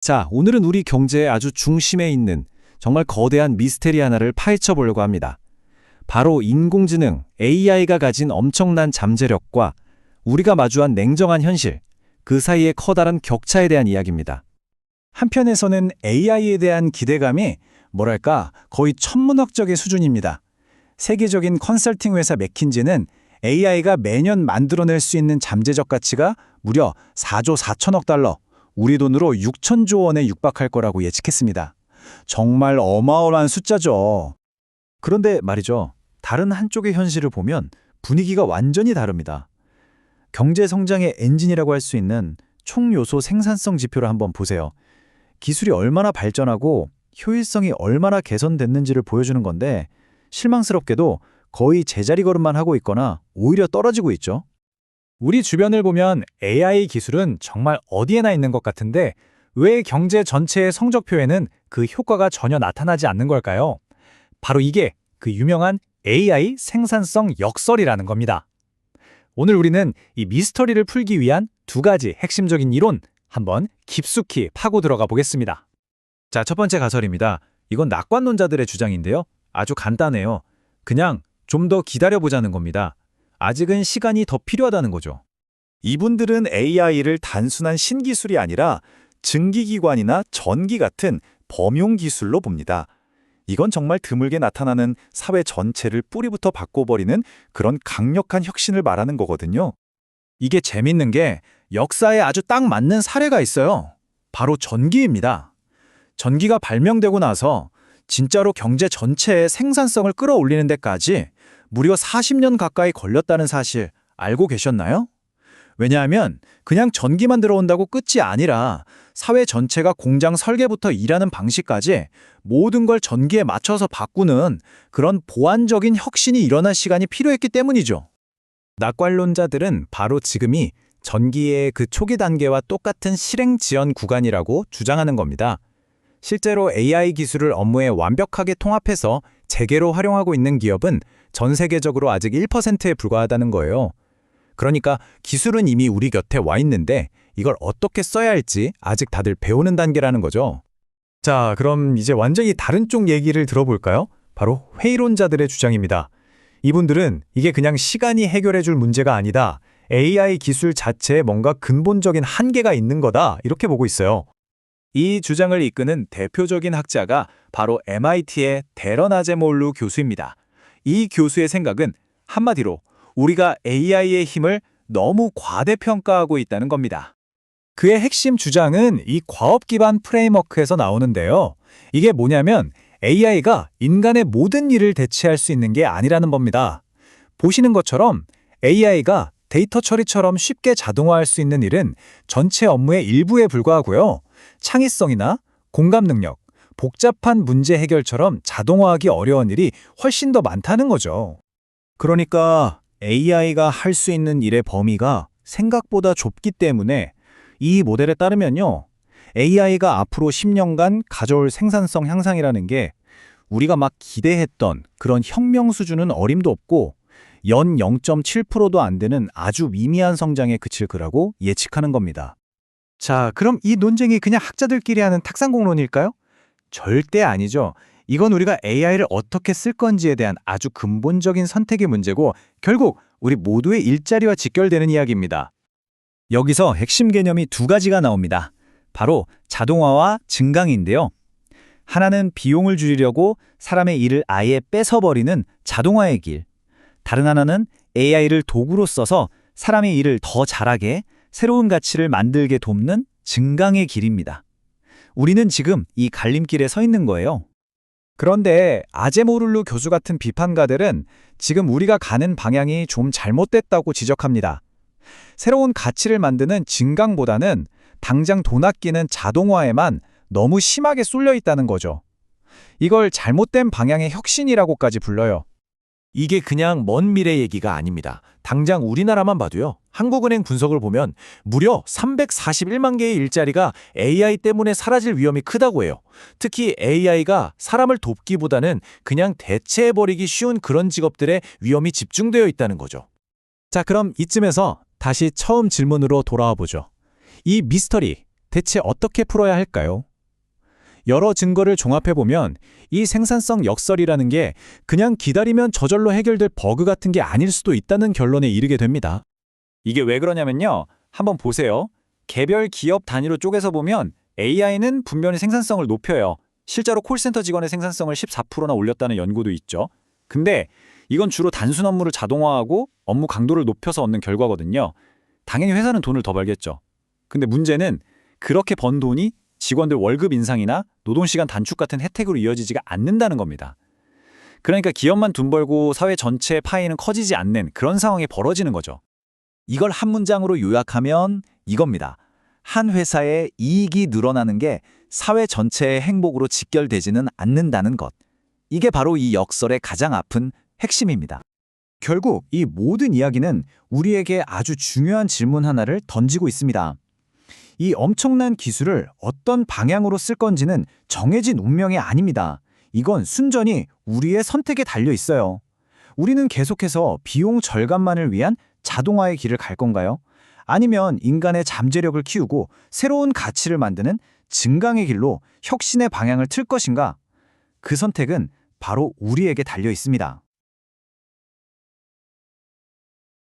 자, 오늘은 우리 경제의 아주 중심에 있는 정말 거대한 미스테리 하나를 파헤쳐 보려고 합니다. 바로 인공지능, AI가 가진 엄청난 잠재력과 우리가 마주한 냉정한 현실, 그 사이의 커다란 격차에 대한 이야기입니다. 한편에서는 AI에 대한 기대감이 뭐랄까 거의 천문학적의 수준입니다. 세계적인 컨설팅 회사 맥킨지는 AI가 매년 만들어낼 수 있는 잠재적 가치가 무려 4조 4천억 달러, 우리 돈으로 6천조 원에 육박할 거라고 예측했습니다. 정말 어마어마한 숫자죠. 그런데 말이죠. 다른 한쪽의 현실을 보면 분위기가 완전히 다릅니다. 경제 성장의 엔진이라고 할 수 있는 총요소 생산성 지표를 한번 보세요. 기술이 얼마나 발전하고 효율성이 얼마나 개선됐는지를 보여주는 건데 실망스럽게도 거의 제자리 걸음만 하고 있거나 오히려 떨어지고 있죠. 우리 주변을 보면 AI 기술은 정말 어디에나 있는 것 같은데 왜 경제 전체의 성적표에는 그 효과가 전혀 나타나지 않는 걸까요? 바로 이게 그 유명한 AI 생산성 역설이라는 겁니다. 오늘 우리는 이 미스터리를 풀기 위한 두 가지 핵심적인 이론 한번 깊숙이 파고 들어가 보겠습니다. 자, 첫 번째 가설입니다. 이건 낙관론자들의 주장인데요. 아주 간단해요. 그냥 좀 더 기다려보자는 겁니다. 아직은 시간이 더 필요하다는 거죠. 이분들은 AI를 단순한 신기술이 아니라 증기기관이나 전기 같은 범용 기술로 봅니다. 이건 정말 드물게 나타나는 사회 전체를 뿌리부터 바꿔버리는 그런 강력한 혁신을 말하는 거거든요. 이게 재밌는 게 역사에 아주 딱 맞는 사례가 있어요. 바로 전기입니다. 전기가 발명되고 나서 진짜로 경제 전체의 생산성을 끌어올리는 데까지 무려 40년 가까이 걸렸다는 사실 알고 계셨나요? 왜냐하면 그냥 전기만 들어온다고 끝이 아니라 사회 전체가 공장 설계부터 일하는 방식까지 모든 걸 전기에 맞춰서 바꾸는 그런 보완적인 혁신이 일어날 시간이 필요했기 때문이죠. 낙관론자들은 바로 지금이 전기의 그 초기 단계와 똑같은 실행 지연 구간이라고 주장하는 겁니다. 실제로 AI 기술을 업무에 완벽하게 통합해서 재개로 활용하고 있는 기업은 전 세계적으로 아직 1%에 불과하다는 거예요. 그러니까 기술은 이미 우리 곁에 와 있는데 이걸 어떻게 써야 할지 아직 다들 배우는 단계라는 거죠. 자, 그럼 이제 완전히 다른 쪽 얘기를 들어볼까요? 바로 회의론자들의 주장입니다. 이분들은 이게 그냥 시간이 해결해 줄 문제가 아니다. AI 기술 자체에 뭔가 근본적인 한계가 있는 거다. 이렇게 보고 있어요. 이 주장을 이끄는 대표적인 학자가 바로 MIT의 데런 아제모울루 교수입니다. 이 교수의 생각은 한마디로 우리가 AI의 힘을 너무 과대평가하고 있다는 겁니다. 그의 핵심 주장은 이 과업 기반 프레임워크에서 나오는데요. 이게 뭐냐면 AI가 인간의 모든 일을 대체할 수 있는 게 아니라는 겁니다. 보시는 것처럼 AI가 데이터 처리처럼 쉽게 자동화할 수 있는 일은 전체 업무의 일부에 불과하고요. 창의성이나 공감 능력, 복잡한 문제 해결처럼 자동화하기 어려운 일이 훨씬 더 많다는 거죠. 그러니까 AI가 할 수 있는 일의 범위가 생각보다 좁기 때문에 이 모델에 따르면요. AI가 앞으로 10년간 가져올 생산성 향상이라는 게 우리가 막 기대했던 그런 혁명 수준은 어림도 없고 연 0.7%도 안 되는 아주 미미한 성장에 그칠 거라고 예측하는 겁니다. 자, 그럼 이 논쟁이 그냥 학자들끼리 하는 탁상공론일까요? 절대 아니죠. 이건 우리가 AI를 어떻게 쓸 건지에 대한 아주 근본적인 선택의 문제고 결국 우리 모두의 일자리와 직결되는 이야기입니다. 여기서 핵심 개념이 두 가지가 나옵니다. 바로 자동화와 증강인데요. 하나는 비용을 줄이려고 사람의 일을 아예 뺏어버리는 자동화의 길. 다른 하나는 AI를 도구로 써서 사람의 일을 더 잘하게 새로운 가치를 만들게 돕는 증강의 길입니다. 우리는 지금 이 갈림길에 서 있는 거예요. 그런데 아제모룰루 교수 같은 비판가들은 지금 우리가 가는 방향이 좀 잘못됐다고 지적합니다. 새로운 가치를 만드는 증강보다는 당장 돈 아끼는 자동화에만 너무 심하게 쏠려 있다는 거죠. 이걸 잘못된 방향의 혁신이라고까지 불러요. 이게 그냥 먼 미래 얘기가 아닙니다. 당장 우리나라만 봐도요. 한국은행 분석을 보면 무려 341만 개의 일자리가 AI 때문에 사라질 위험이 크다고 해요. 특히 AI가 사람을 돕기보다는 그냥 대체해버리기 쉬운 그런 직업들의 위험이 집중되어 있다는 거죠. 자, 그럼 이쯤에서 다시 처음 질문으로 돌아와 보죠. 이 미스터리, 대체 어떻게 풀어야 할까요? 여러 증거를 종합해보면 이 생산성 역설이라는 게 그냥 기다리면 저절로 해결될 버그 같은 게 아닐 수도 있다는 결론에 이르게 됩니다. 이게 왜 그러냐면요. 한번 보세요. 개별 기업 단위로 쪼개서 보면 AI는 분명히 생산성을 높여요. 실제로 콜센터 직원의 생산성을 14%나 올렸다는 연구도 있죠. 근데 이건 주로 단순 업무를 자동화하고 업무 강도를 높여서 얻는 결과거든요. 당연히 회사는 돈을 더 벌겠죠. 근데 문제는 그렇게 번 돈이 직원들 월급 인상이나 노동시간 단축 같은 혜택으로 이어지지가 않는다는 겁니다. 그러니까 기업만 돈 벌고 사회 전체의 파이는 커지지 않는 그런 상황이 벌어지는 거죠. 이걸 한 문장으로 요약하면 이겁니다. 한 회사의 이익이 늘어나는 게 사회 전체의 행복으로 직결되지는 않는다는 것. 이게 바로 이 역설의 가장 아픈 핵심입니다. 결국 이 모든 이야기는 우리에게 아주 중요한 질문 하나를 던지고 있습니다. 이 엄청난 기술을 어떤 방향으로 쓸 건지는 정해진 운명이 아닙니다. 이건 순전히 우리의 선택에 달려 있어요. 우리는 계속해서 비용 절감만을 위한 자동화의 길을 갈 건가요? 아니면 인간의 잠재력을 키우고 새로운 가치를 만드는 증강의 길로 혁신의 방향을 틀 것인가? 그 선택은 바로 우리에게 달려 있습니다.